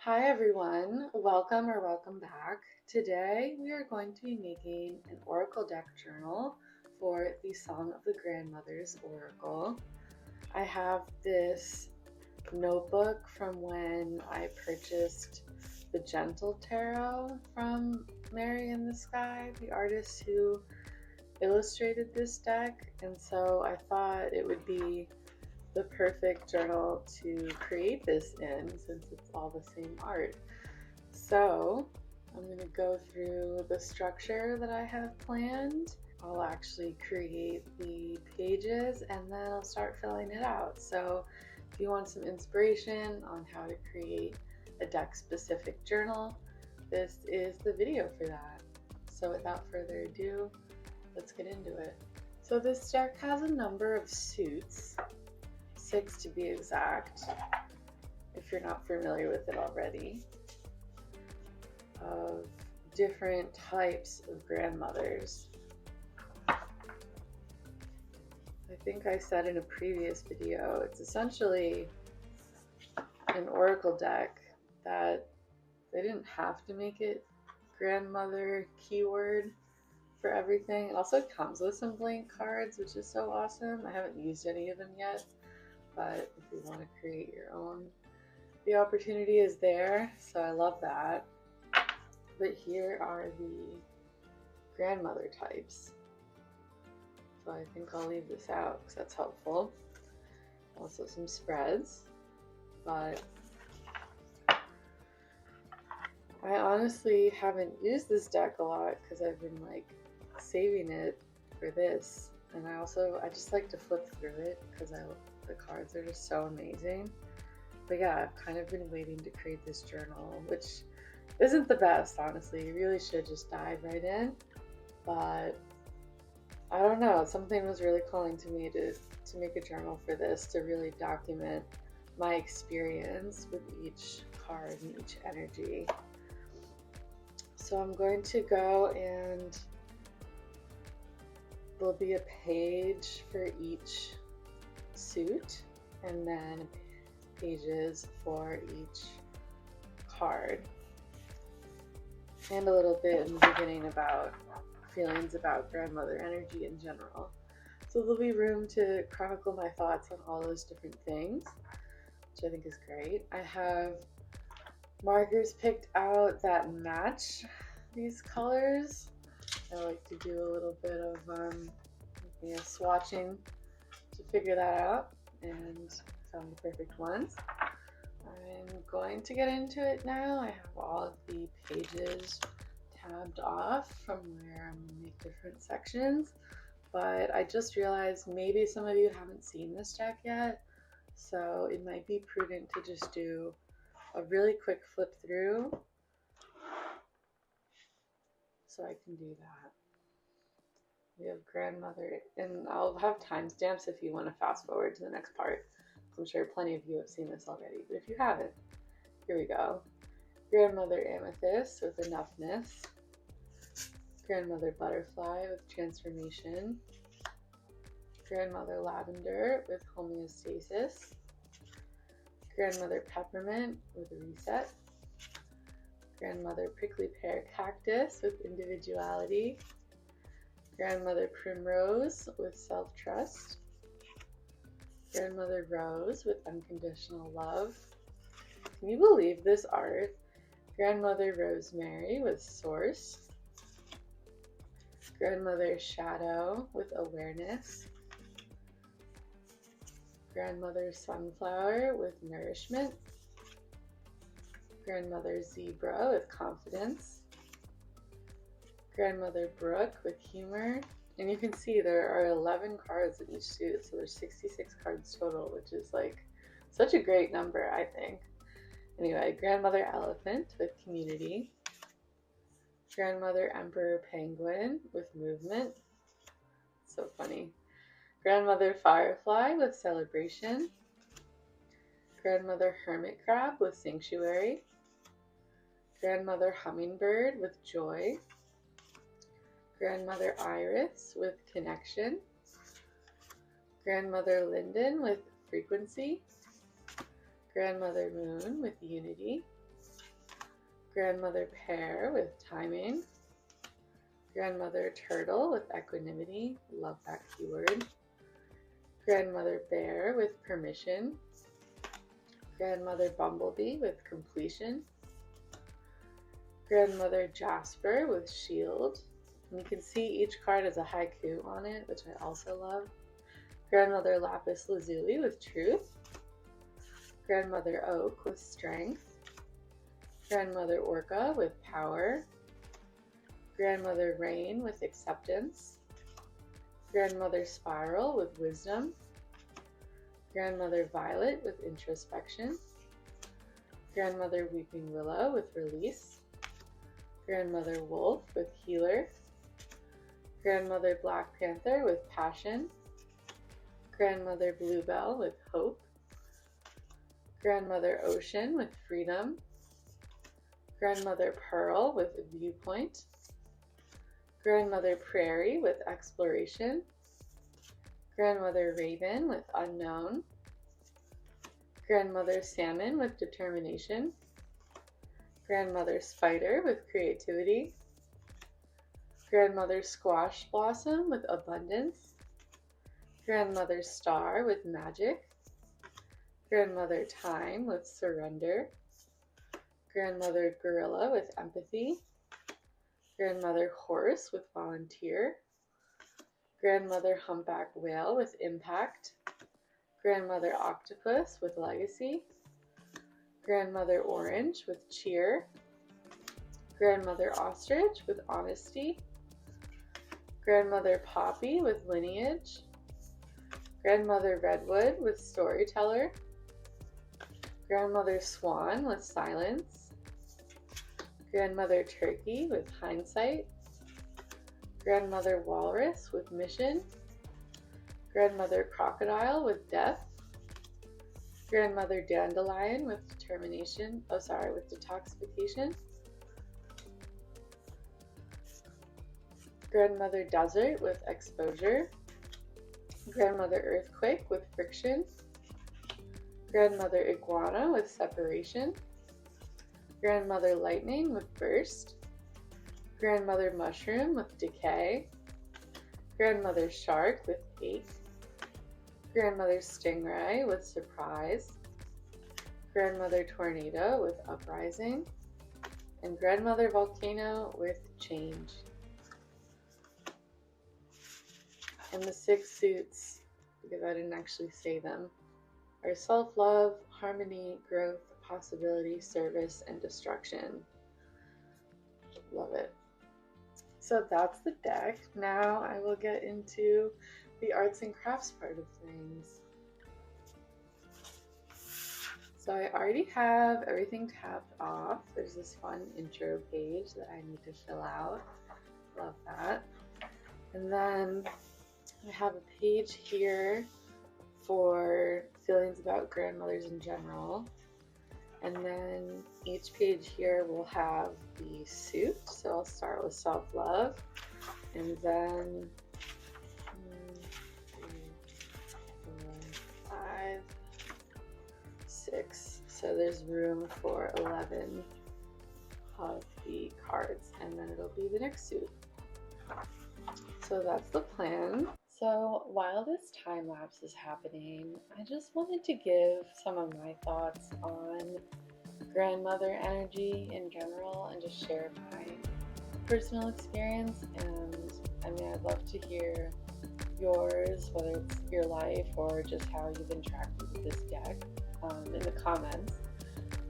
Hi everyone, welcome back. Today we are going to be making an oracle deck journal for the Song of the Grandmothers Oracle. I have this notebook from when I purchased the Gentle Tarot from Mary in the Sky, the artist who illustrated this deck, and so I thought it would be the perfect journal to create this in since it's all the same art. So I'm going to go through the structure that I have planned. I'll actually create the pages and then I'll start filling it out. So if you want some inspiration on how to create a deck specific journal, this is the video for that. So without further ado, let's get into it. So this deck has a number of suits, 6 to be exact, if you're not familiar with it already, of different types of grandmothers. I think I said in a previous video, it's essentially an oracle deck that they didn't have to make it grandmother keyword for everything. It also comes with some blank cards, which is so awesome. I haven't used any of them yet, but if you want to create your own, the opportunity is there, so I love that. But here are the grandmother types. So I think I'll leave this out because that's helpful. Also some spreads, but I honestly haven't used this deck a lot because I've been like saving it for this, and I just like to flip through it because the cards are just so amazing. But yeah, I've kind of been waiting to create this journal, which isn't the best, honestly. You really should just dive right in. But I don't know, something was really calling to me to make a journal for this, to really document my experience with each card and each energy. So I'm going to go, and there'll be a page for each suit and then pages for each card, and a little bit in the beginning about feelings about grandmother energy in general. So there'll be room to chronicle my thoughts on all those different things, which I think is great. I have markers picked out that match these colors. I like to do a little bit of swatching to figure that out, and found the perfect ones. I'm going to get into it now. I have all of the pages tabbed off from where I'm going to make different sections, but I just realized maybe some of you haven't seen this deck yet, so it might be prudent to just do a really quick flip through so I can do that. We have grandmother, and I'll have timestamps if you want to fast forward to the next part. I'm sure plenty of you have seen this already, but if you haven't, here we go. Grandmother amethyst with enoughness. Grandmother butterfly with transformation. Grandmother lavender with homeostasis. Grandmother peppermint with reset. Grandmother prickly pear cactus with individuality. Grandmother primrose with self-trust. Grandmother rose with unconditional love. Can you believe this art? Grandmother rosemary with source. Grandmother shadow with awareness. Grandmother sunflower with nourishment. Grandmother zebra with confidence. Grandmother brook with humor. And you can see there are 11 cards in each suit, so there's 66 cards total, which is like such a great number, I think. Anyway, Grandmother elephant with community. Grandmother emperor penguin with movement. So funny. Grandmother firefly with celebration. Grandmother hermit crab with sanctuary. Grandmother hummingbird with joy. Grandmother iris with connection. Grandmother linden with frequency. Grandmother moon with unity. grandmother pear with timing, grandmother turtle with equanimity, love that keyword, grandmother bear with permission, grandmother bumblebee with completion, grandmother jasper with shield, and you can see each card has a haiku on it, which I also love, grandmother lapis lazuli with truth, grandmother oak with strength, grandmother orca with power, grandmother rain with acceptance, grandmother spiral with wisdom, grandmother violet with introspection, grandmother weeping willow with release, grandmother wolf with healer, grandmother black panther with passion, grandmother bluebell with hope, grandmother ocean with freedom, grandmother pearl with viewpoint, grandmother prairie with exploration, grandmother raven with unknown, grandmother salmon with determination, grandmother spider with creativity, grandmother squash blossom with abundance, grandmother star with magic, grandmother time with surrender, grandmother gorilla with empathy, grandmother horse with volunteer, grandmother humpback whale with impact, grandmother octopus with legacy, grandmother orange with cheer, grandmother ostrich with honesty, grandmother poppy with lineage, grandmother redwood with storyteller, grandmother swan with silence, grandmother turkey with hindsight, grandmother walrus with mission, grandmother crocodile with death, grandmother dandelion with determination, with detoxification, grandmother desert with exposure, grandmother earthquake with friction, grandmother iguana with separation, grandmother lightning with burst, grandmother mushroom with decay, grandmother shark with ache, grandmother stingray with surprise, grandmother tornado with uprising, and grandmother volcano with change. And the 6 suits, because I didn't actually say them, are self-love, harmony, growth, possibility, service, and destruction. Love it. So that's the deck. Now I will get into the arts and crafts part of things. So I already have everything tapped off. There's this fun intro page that I need to fill out. Love that. And then I have a page here for feelings about grandmothers in general. And then each page here will have the suit. So I'll start with self-love, and then 3, 4, 5, 6. So there's room for 11 of the cards, and then it'll be the next suit. So that's the plan. So while this time lapse is happening, I just wanted to give some of my thoughts on grandmother energy in general and just share my personal experience. And I mean, I'd love to hear yours, whether it's your life or just how you've interacted with this deck in the comments.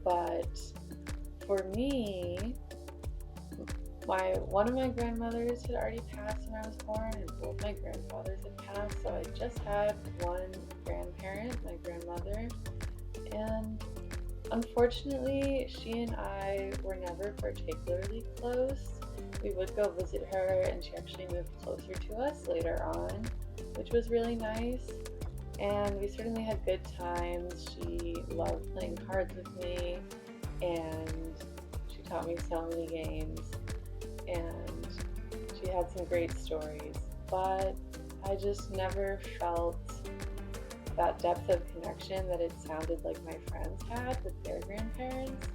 But for me, one of my grandmothers had already passed when I was born, and both my grandfathers had passed, so I just had one grandparent, my grandmother, and unfortunately she and I were never particularly close. We would go visit her, and she actually moved closer to us later on, which was really nice, and we certainly had good times. She loved playing cards with me, and she taught me so many games, and she had some great stories, but I just never felt that depth of connection that it sounded like my friends had with their grandparents.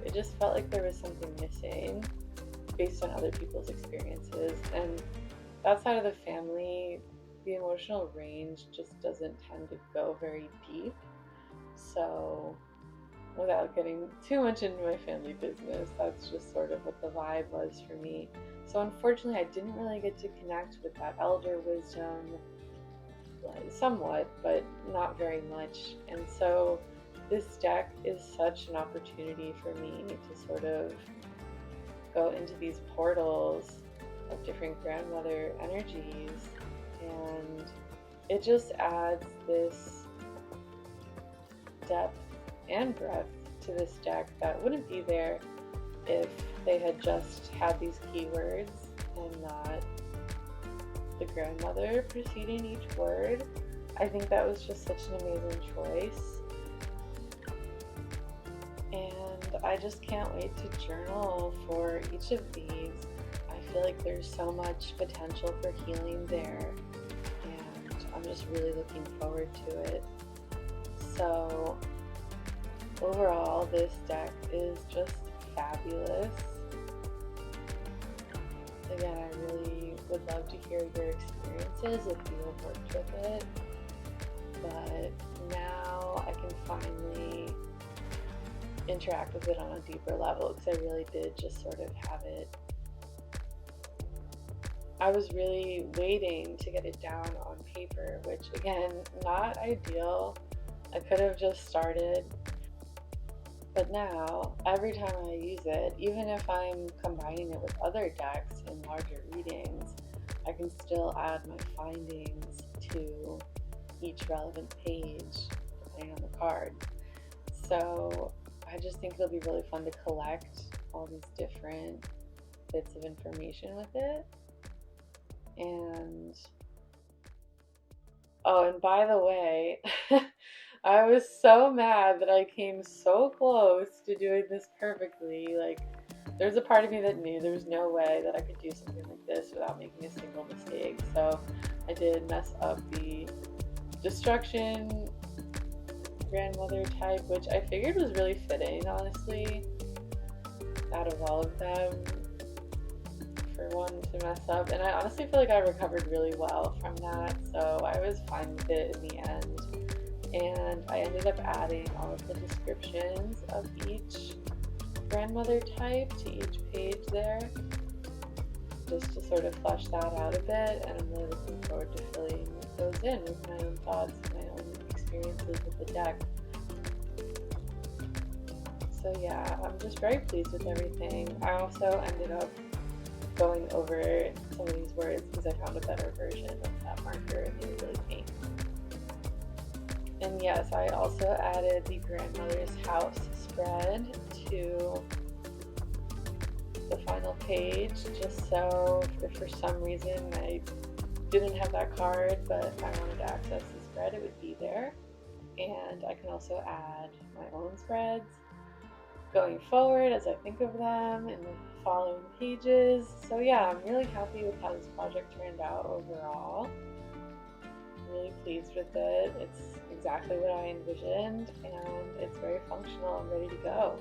It just felt like there was something missing based on other people's experiences. And that side of the family, the emotional range just doesn't tend to go very deep. So without getting too much into my family business, that's just sort of what the vibe was for me. So unfortunately, I didn't really get to connect with that elder wisdom, somewhat, but not very much. And so this deck is such an opportunity for me to sort of go into these portals of different grandmother energies, and it just adds this depth and breadth to this deck that wouldn't be there if they had just had these keywords and not the grandmother preceding each word. I think that was just such an amazing choice, and I just can't wait to journal for each of these. I feel like there's so much potential for healing there, and I'm just really looking forward to it. So overall, this deck is just fabulous. Again, I really would love to hear your experiences if you have worked with it, but now I can finally interact with it on a deeper level, because I really did just sort of have it. I was really waiting to get it down on paper, which again, not ideal. I could have just started, but now every time I use it, even if I'm combining it with other decks in larger readings, I can still add my findings to each relevant page depending on the card. So I just think it'll be really fun to collect all these different bits of information with it. And oh, and by the way, I was so mad that I came so close to doing this perfectly. Like, there's a part of me that knew there was no way that I could do something like this without making a single mistake. So I did mess up the destruction grandmother type, which I figured was really fitting, honestly, out of all of them, for one to mess up. And I honestly feel like I recovered really well from that, so I was fine with it in the end. And I ended up adding all of the descriptions of each grandmother type to each page there, just to sort of flesh that out a bit. And I'm really looking forward to filling those in with my own thoughts and my own experiences with the deck. So yeah, I'm just very pleased with everything. I also ended up going over some of these words because I found a better version of that marker and it really paint. And yes, I also added the grandmother's house spread to the final page, just so if for some reason I didn't have that card but I wanted to access the spread, it would be there. And I can also add my own spreads going forward as I think of them in the following pages. So yeah, I'm really happy with how this project turned out overall. I'm really pleased with it. It's exactly what I envisioned, and it's very functional and ready to go.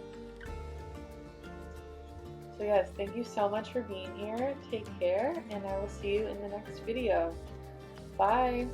So yes, thank you so much for being here. Take care, and I will see you in the next video. Bye!